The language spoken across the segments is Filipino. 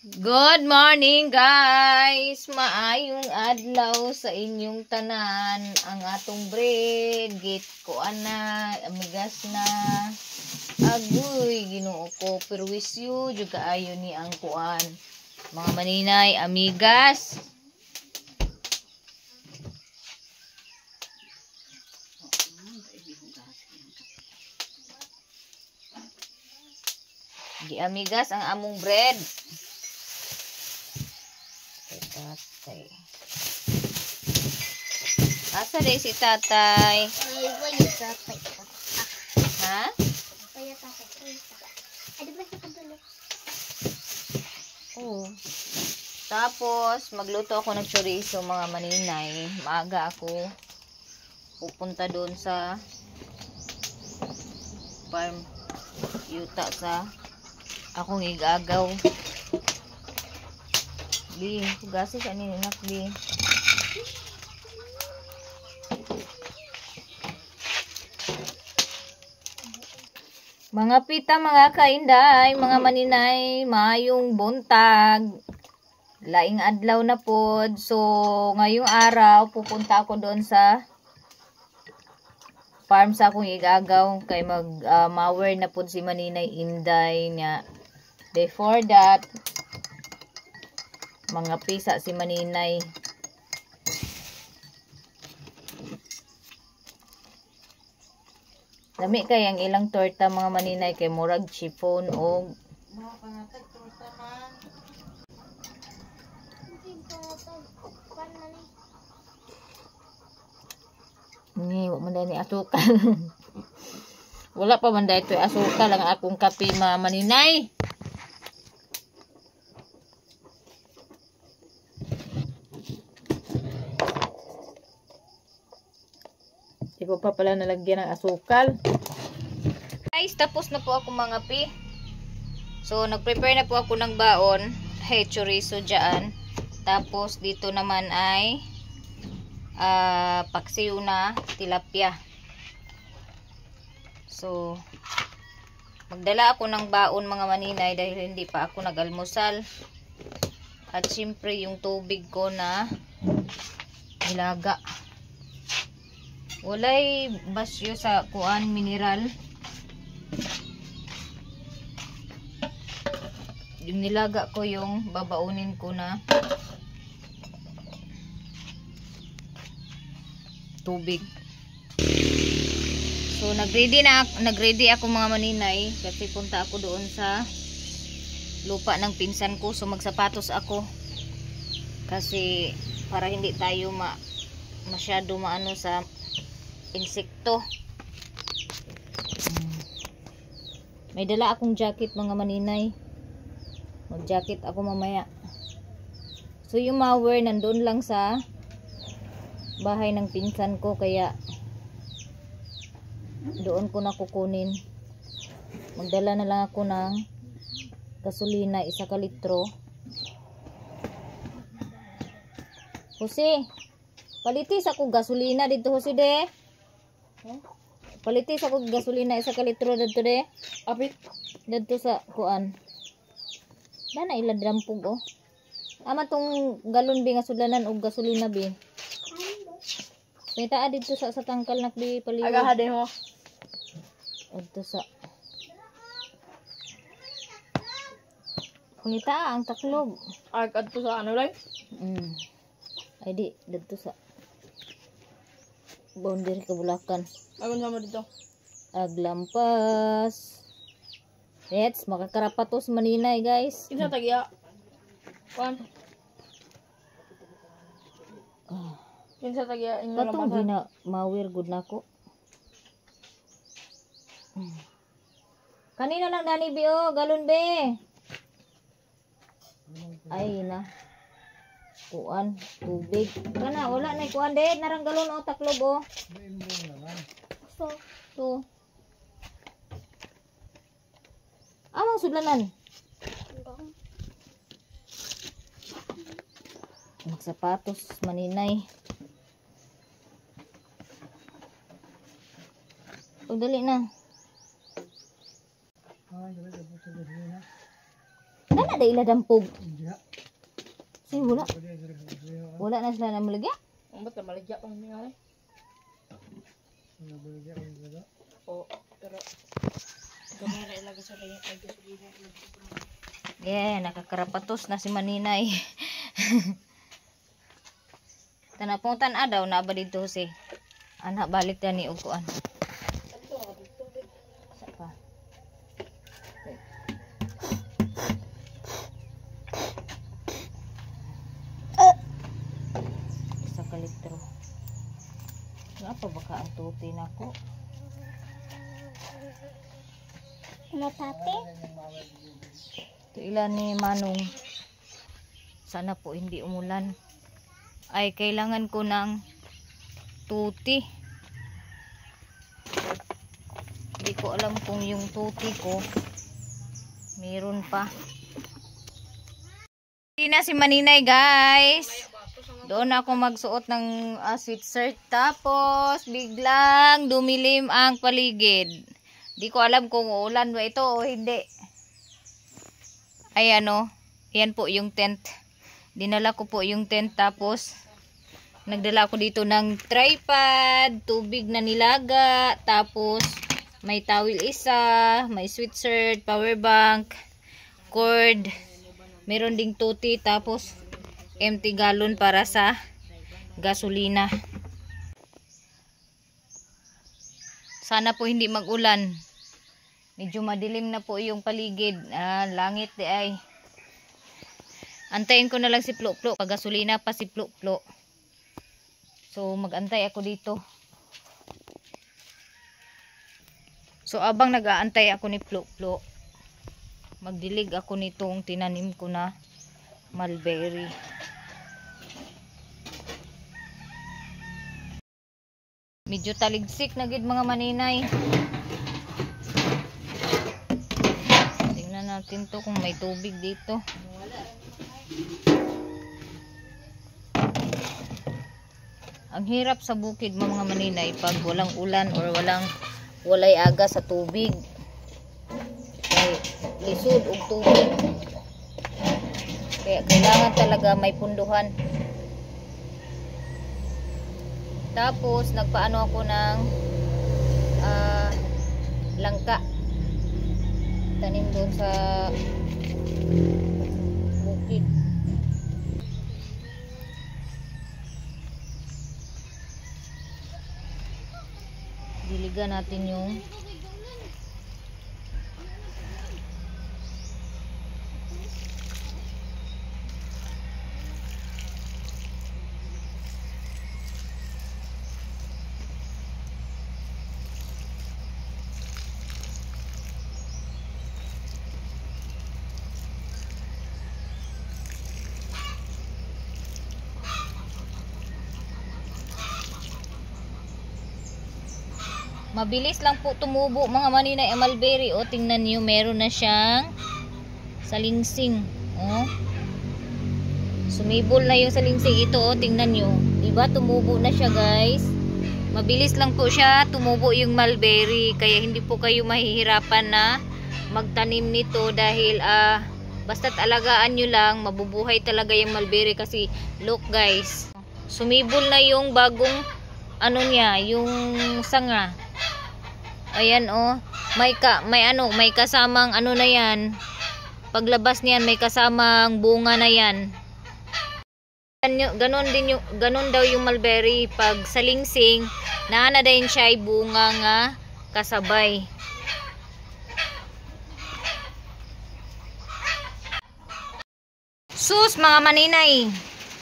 Good morning guys! Maayong adlaw sa inyong tanan. Ang atong bread, git ko ana, amigas na. Agoy, Ginoo ko, perwisyo juga ayo ni ang kuan. Mga maninay, amigas. Di amigas ang among bread. Tatay. Asa day si tatay? Ha? Oo. Tapos, magluto ako ng chorizo mga maninay. Maaga ako pupunta doon sa farm yuta sa akong igagaw. Bi, gasi sa ninak bi. Mga pita, mga kainday, mga maninay, maayong buntag. Laing adlaw na pod. So, ngayong araw, pupunta ako doon sa farm sa akong igagaw. Kay mag-mower na pod si Maninay Inday nga. Before that, mga pisa si Maninay. Lami kay ang ilang torta mga maninay kay murag chiffon o ni man ni asukal. Wala pa man dayto asukal ang akong kape mga maninay. Di ko pa pala nalagyan ng asukal. Guys, tapos na po ako mga pi. So, nag-prepare na po ako ng baon. Hey, chorizo dyan. Tapos, dito naman ay paksiw na tilapia. So, magdala ako ng baon mga maninay dahil hindi pa ako nag-almusal. At syempre, yung tubig ko na nilaga. Walay basyo sa kuan mineral. Yung nilaga ko yung babaunin ko na tubig. So nagready ako mga maninay kasi punta ako doon sa lupa ng pinsan ko. So magsapatos ako kasi para hindi tayo masyado maano sa insekto. May dala akong jacket mga maninay. Mag jacket ako mamaya. So yung mower nandun lang sa bahay ng pinsan ko kaya doon ko na kukunin. Magdala na lang ako ng gasolina 1 litro. Jose, palitis ako gasolina dito Jose de. Palitis ako gasolina 1 litro dito de. Apit dito sa kuan. Dana ila drampog oh. Ama tong galon bi nga sudlanan og gasolina bi. May taa dito sa tangkal nak bi paliw. Aga hade ho. Dito sa Kunita ang taklog. Agad to sa ano lang? Ay di dito sa boundary Kabulakan. Agon mo dito. Aglampas. Let's makakarapatos maninay guys. Isa tagya. Kuan. Kinsa tagya inyo lang. Katong gina mawir good nako. Kanina lang dani bi oh, galon be. Ay na. Kuan, tubig. Kana wala na kuan de, narang galon o taklob o. So. Amang sudlanan. Magsapatos maninay. Pagdali na. Nana da ila dampog. Si wala. Wala na sila na maligya. Ang ba't na maligya pang nga eh. Oo, pero gamera ilagay sa kanya. Yeah, nakakarapatos na si Maninay. Tanapuntan daw na ba dito si anak balik na ni Uguan. Sa pa. Isa ka litro. Apa baka ang tuti nako? Ano tate? Ito ilan ni Manong. Sana po hindi umulan. Ay kailangan ko ng tuti. Hindi ko alam kung yung tuti ko meron pa. Hindi na si Maninay guys. Doon ako magsuot ng sweatshirt. Tapos biglang dumilim ang paligid. Di ko alam kung uulan ba ito o hindi. Ay ano, yan po yung tent. Dinala ko po yung tent tapos nagdala ako dito ng tripod, tubig na nilaga, tapos may towel isa, may sweatshirt, power bank, cord, meron ding tuti, tapos empty galon para sa gasolina. Sana po hindi mag-ulan. Medyo madilim na po yung paligid. Langit di ay. Antayin ko na lang si Plo-Plo. Pagasolina pa si Plo-Plo. So mag-antay ako dito. So abang nag-aantay ako ni Plo-Plo, magdilig ako nitong tinanim ko na mulberry. Medyo taligsik na gid mga Maninay. Tingnan natin to kung may tubig dito. Ang hirap sa bukid mga Maninay pag walang ulan or walay aga sa tubig. Kaya lisod og tubig. Kaya kailangan talaga may punduhan. Tapos nagpaano ako ng langka. Tanim doon sa bukid. Diligan natin yung mabilis lang po tumubo mga Maninay ang mulberry. O tingnan niyo, meron na siyang salingsing. O, sumibol na yung salingsing. Ito o, tingnan niyo, diba tumubo na siya guys. Mabilis lang po siya tumubo yung mulberry. Kaya hindi po kayo mahihirapan na magtanim nito. Dahil basta't alagaan nyo lang, mabubuhay talaga yung mulberry. Kasi look guys, sumibol na yung bagong ano niya, yung sanga. Ayan oh, may kasamang ano na yan. Paglabas niyan may kasamang bunga na yan. Ganon daw yung mulberry pag salingsing, naana din siya ay bunga nga kasabay. Sus mga Maninay,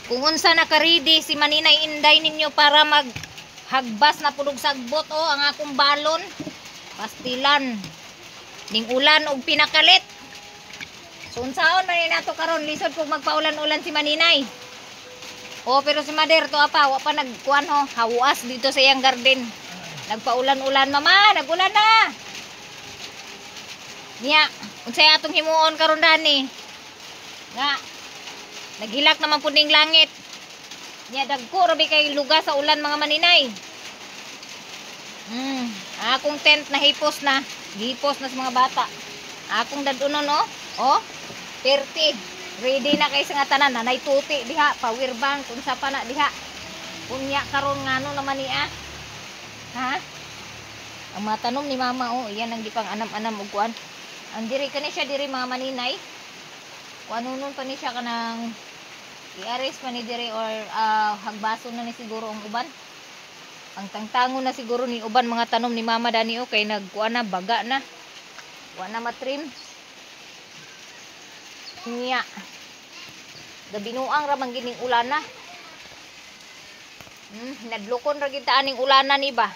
kung unsa nakaredy si Maninay Inday ninyo para maghagbas na pudog sagbot o ang akong balon. Pastilan ning ulan og pinakalit. So unsaon man ni nato karon, lisod pug magpaulan-ulan si Maninay. Oh pero si Mader to apa wa pa nagkuan ho, hawas dito sa iyang garden. Nagpaulan-ulan mama, nagulan na. Nya, unsay atong himuon karon dani? Nga naghilak naman pud ning langit. Nya dagko rabi kay lugas sa ulan mga Maninay. Akong tent na hipos na. Hipos na sa mga bata. Akong dadunon oh. Oh, 30. Ready na kay sa nga tanan, nanay tuti diha, power bank, kung sa pa na diha. Unya karon ngano naman niya. Ha? Ang mga tanom ni mama, oh, iyan ang gipang anam-anam og kuan. Ang diri kani siya diri mga maninay. Kuan nun pa ni siya kanang i-arrest pa ni diri or hagbaso na ni siguro ang uban. Ang tangtango na siguro ni uban mga tanom ni mama dani o kay nagkuan na baga na. Kuan na matrim. Nya. Gabinuang ra man gining ulan na. Nadlukon ra gid ta aning ulanan ni ba.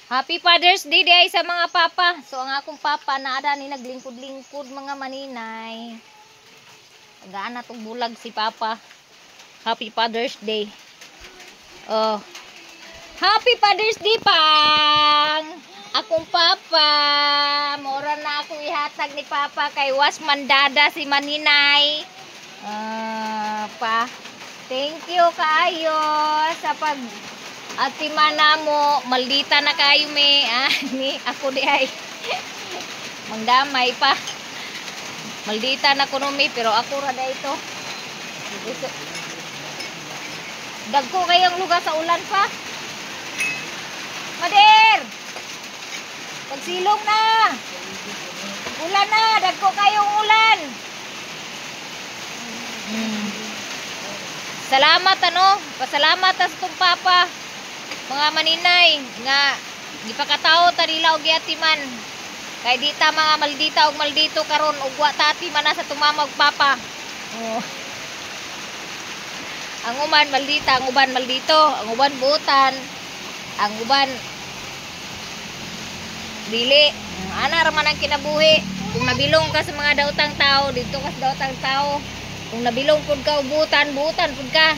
Happy Father's Day day sa mga papa. So ang akong papa naada ni naglingkod-lingkod mga maninay. Gaan na tong bulag si papa. Happy Father's Day. Oh. Happy Father's Day pang. Akong papa. Mora na ako ihatag ni papa kay was mandada si maninay. Pa. Thank you kaayo sa pag ati mana mo, maldita na kayo me. Ni ako di ay. Mangdamay pa. Maldita na kuno me, pero ako ra da ito. Dagko kayong lugar sa ulan pa. Mader! Pagsilong na! Ulan na! Dagko kayong ulan! Salamat pasalamat sa itong papa. Mga maninay nga gipakatao ta nila og yatiman kay di ta mga maldita og maldito karon ug wa ta atiman na sa tumamag papa. Oh. Ang uban maldita, ang uban maldito, ang uban buutan, ang uban dili. Ana ra man ang kinabuhi. Kung nabilong ka sa mga daotang tao, dito ka sa daotang tao. Kung nabilong pud ka buutan, buutan pud ka.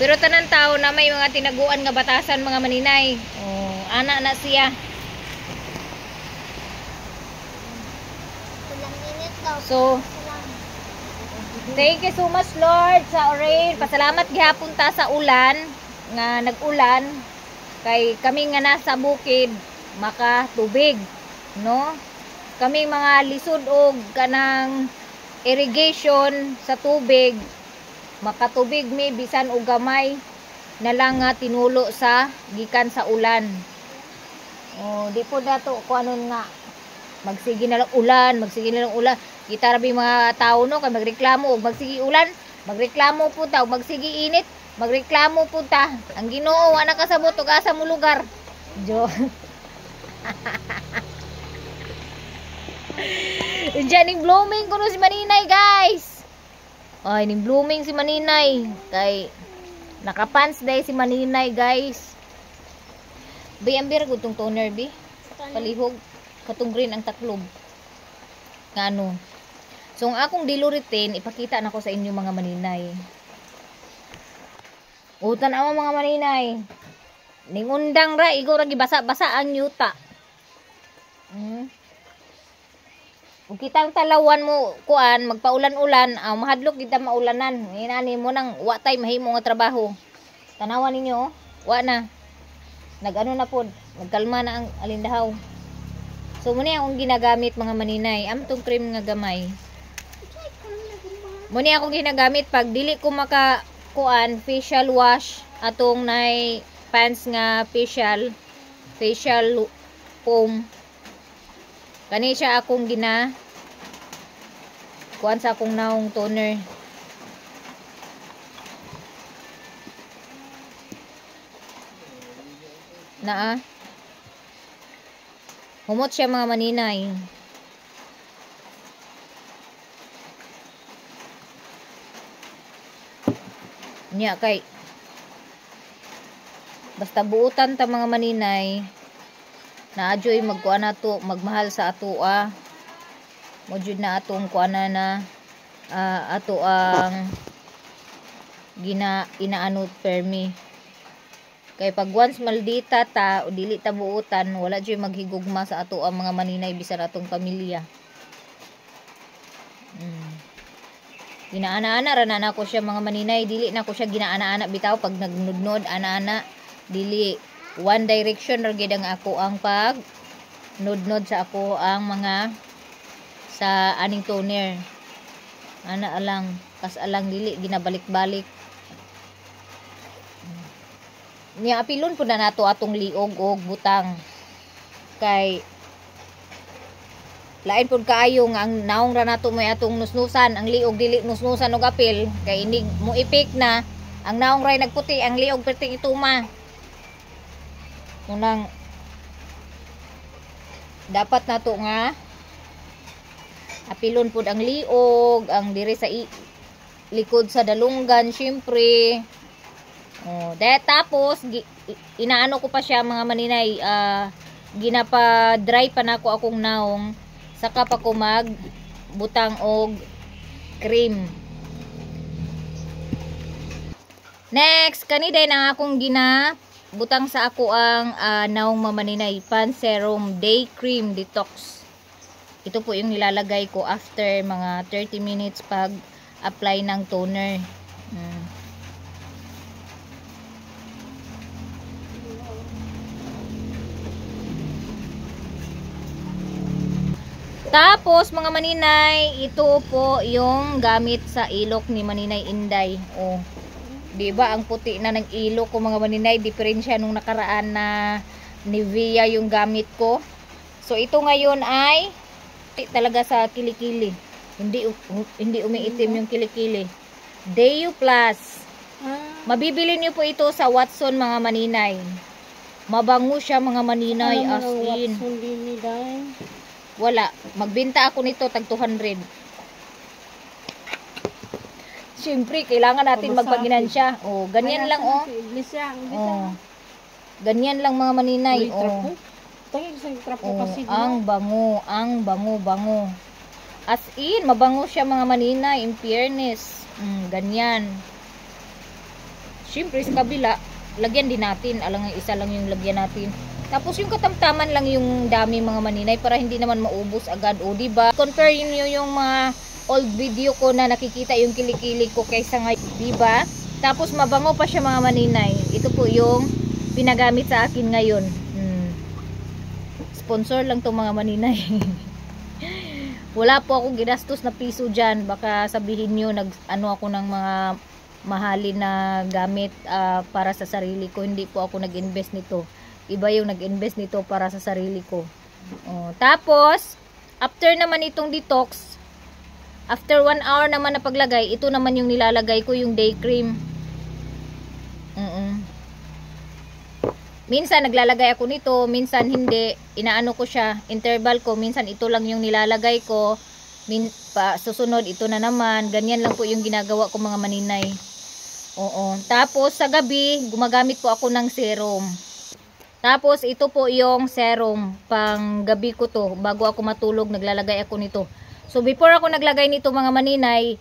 Pero tanan tao na may mga tinaguan nga batasan mga maninay. Oh, ana na siya. So, thank you so much Lord sa rain. Pasalamat gihapon ta sa ulan nga nag-ulan kay kami nga nasa bukid makatubig, no? Kami mga lisod og kanang irrigation sa tubig. Makatubig mi bisan og gamay na lang nga tinulo sa gikan sa ulan. Oh, di po dato ko anon nga magsige na lang ulan, magsige na lang ulan. Kita rabi mga tao no kay magreklamo og magsige ulan, magreklamo po ta og magsige init, magreklamo po ta. Ang Ginoo wa nakasabot og asa mo lugar. Jo. Diyan ning blooming kuno si Maninay, guys. Ay, ning blooming si Maninay. Kay nakapants day si Maninay, guys. Ambir gutong toner bi. Palihog katong green ang taklob. Ngano? So ang akong diluritin ipakita nako sa inyo mga Maninay. Utan ama mga Maninay. Ning undang ra igo ra gibasa-basa ang yuta. Kung kitang talawan mo kuan magpaulan-ulan, mahadlok kita maulanan. Inani mo nang wa tay mahimo nga trabaho. Tanawan ninyo, wa na. Nagano na pod, nagkalma na ang alindahaw. So muni akong ginagamit mga Maninay, amtong cream nga gamay. Muni akong ginagamit pag dili ko maka kuan facial wash atong nay pants nga facial foam. Kani siya akong kuan sa akong naong toner. Naa. Humot siya mga Maninay. Nya kay basta buutan ta mga Maninay. Naadyoy magkuan nato, magmahal sa atoa. Mo jud na atong kuana na ato ang inaano permi. Kay pag once maldita ta o dili ta buutan, wala jud maghigugma sa ato ang mga Maninay bisan atong pamilya. Ginaana-ana ra na ako siya mga maninay, dili na ko siya ginaana-ana bitaw pag nagnudnod ana-ana, dili one direction ra gid ang ako ang pag nudnod sa ako ang mga sa aning toner. Ana alang kas alang dili ginabalik-balik. Niya apilon pud na nato atong liog og butang. Kay lain pud kaayo nga ang naong ra nato may atong nusnusan, ang liog dili nusnusan og apil kay inig mo ipik na ang naong ray nagputi, ang liog perting ituma. Unang dapat nato nga apilon pud ang liog, ang diri sa likod sa dalunggan syempre. Tapos inaano ko pa siya mga maninay, ginapa dry pa nako akong naong saka pa ko mag butang og cream. Next, kani day ang akong butang sa ako ang naong mamaninay pan serum day cream detox. Ito po yung nilalagay ko after mga 30 minutes pag apply ng toner. Tapos mga maninay, ito po yung gamit sa ilok ni Maninay Inday. Oh. 'Di ba ang puti na ng ilok ko mga maninay, diferensya nung nakaraan na Nivea yung gamit ko. So ito ngayon ay talaga sa kilikili. Hindi umiitim yung kilikili. Deo Plus. Mabibili niyo po ito sa Watson mga maninay. Mabango siya mga maninay as in. Wala. Magbenta ako nito tag 200. Siyempre, kailangan natin magpaginansya. Oh, ganyan lang oh. Oh. Ganyan lang mga maninay. Oh. Ang bango. As in, mabango siya mga maninay, in fairness. Ganyan. Siyempre, sa kabila, lagyan din natin. Alang isa lang yung lagyan natin. Tapos yung katamtaman lang yung dami mga maninay para hindi naman maubos agad. O diba? Compare niyo yung mga old video ko na nakikita yung kilikili ko kaysa ngayon. Diba? Tapos mabango pa siya mga maninay. Ito po yung pinagamit sa akin ngayon. Sponsor lang to mga maninay. Wala po akong ginastos na piso dyan. Baka sabihin nyo ano ako ng mga mahalin na gamit para sa sarili ko. Hindi po ako nag-invest nito. Iba yung nag-invest nito para sa sarili ko. Tapos, after naman itong detox, after 1 hour naman na paglagay, ito naman yung nilalagay ko, yung day cream. Minsan naglalagay ako nito, minsan hindi. Inaano ko siya, interval ko. Minsan ito lang yung nilalagay ko. Susunod, ito na naman. Ganyan lang po yung ginagawa ko mga maninay. Tapos, sa gabi, gumagamit po ako ng serum. Tapos ito po yung serum pang gabi ko to. Bago ako matulog naglalagay ako nito. So before ako naglagay nito mga maninay,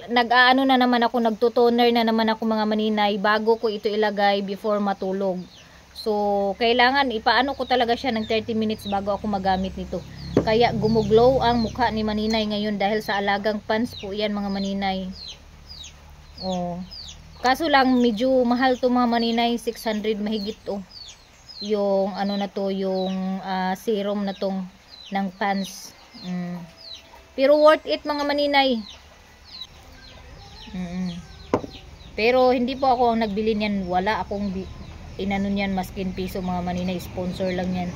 nag-aano na naman ako, nagtutoner na naman ako mga maninay bago ko ito ilagay before matulog. So kailangan ipaano ko talaga siya ng 30 minutes bago ako magamit nito. Kaya gumuglow ang mukha ni maninay ngayon dahil sa alagang pans po yan mga maninay. Kaso lang medyo mahal to mga maninay, 600 mahigit to. Yung ano na to, yung serum na tong ng pants. Pero worth it mga maninay. Pero hindi po ako ang nagbili niyan. Wala akong inano niyan maskin piso mga maninay. Sponsor lang yan.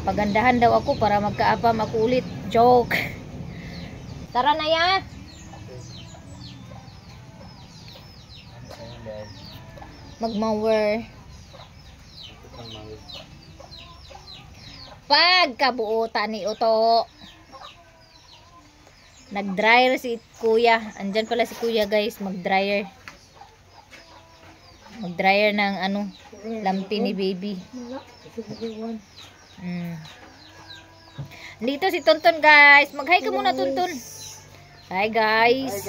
Pagandahan daw ako para magkaapam ako ulit. Joke. Tara na ya. Magmower. Pagkabuutan ni Uto. Nag-dryer si kuya. Andyan pala si kuya guys. Mag-dryer. Mag-dryer ng ano, lampi ni baby. Dito si Tonton guys. Mag-hi ka muna Tonton. Hi guys.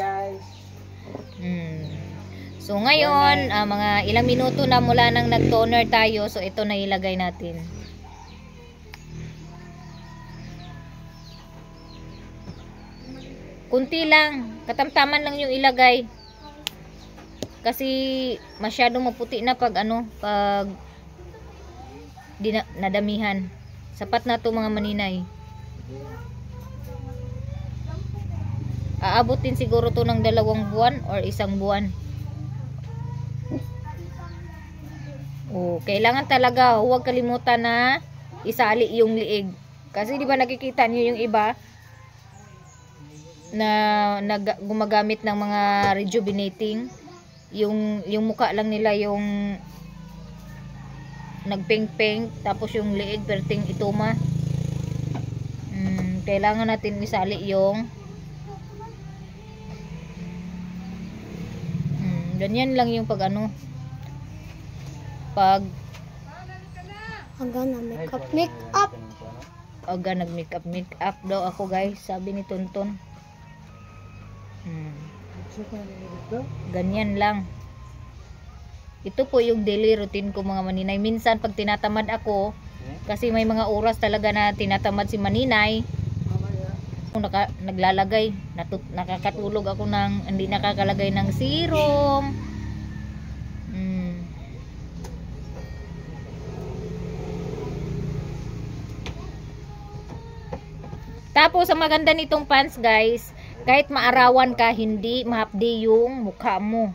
So ngayon, mga ilang minuto na mula nang nag-toner tayo. So ito na ilagay natin. Kunti lang, katamtaman lang yung ilagay. Kasi masyadong maputi na pag pag nadamihan. Sapat na to mga maninay. Aabot din siguro to ng 2 buwan or 1 buwan. Kailangan talaga huwag kalimutan na isali yung liig. Kasi di ba nakikita niyo yung iba na gumagamit ng mga rejuvenating, yung mukha lang nila yung nagpeng-peng, tapos yung liig perting ituma. Kailangan natin isali yung ganyan lang yung pag pag Hanggang na make-up. aga nag-make-up daw ako guys, sabi ni Tonton. Ganyan lang. Ito po yung daily routine ko mga maninay. Minsan pag tinatamad ako, kasi may mga oras talaga na tinatamad si maninay, naglalagay, nakakatulog ako ng hindi nakakalagay ng serum. Tapos ang maganda nitong pants guys, kahit maarawan ka, hindi mahapdi yung mukha mo.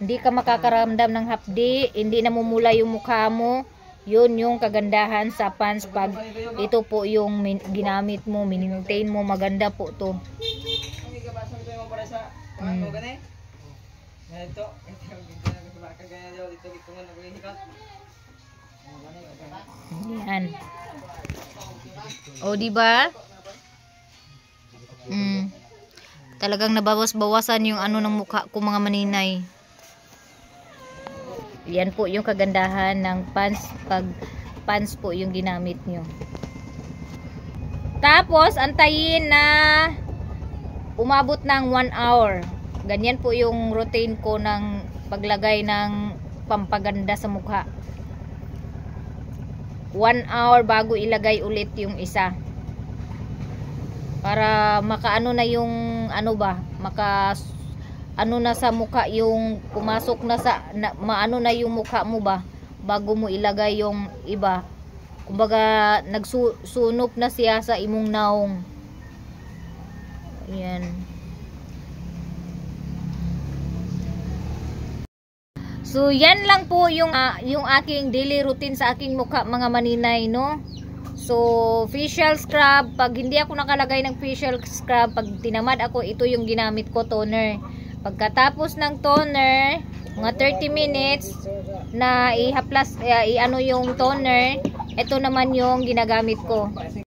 Hindi ka makakaramdam ng hapdi, hindi namumula yung mukha mo. Yun yung kagandahan sa pants pag ito po yung ginamit mo, maintain mo, maganda po to. Yan. O di ba? Talagang nabawas-bawasan yung ng mukha ko mga maninay. Yan po yung kagandahan ng pants pag pants po yung ginamit nyo. Tapos antayin na umabot ng 1 hour. Ganyan po yung routine ko ng paglagay ng pampaganda sa mukha. 1 hour bago ilagay ulit yung isa. Para makaano na yung na sa mukha, yung pumasok na sa maano na yung mukha mo ba bago mo ilagay yung iba. Kumbaga nagsunop na siya sa imong naong. Ayan. So yan lang po yung aking daily routine sa aking mukha mga maninay, no? So facial scrub, pag hindi ako nakalagay ng facial scrub, pag tinamad ako, ito yung ginamit ko, toner. Pagkatapos ng toner, mga 30 minutes na ihaplas yung toner, ito naman yung ginagamit ko.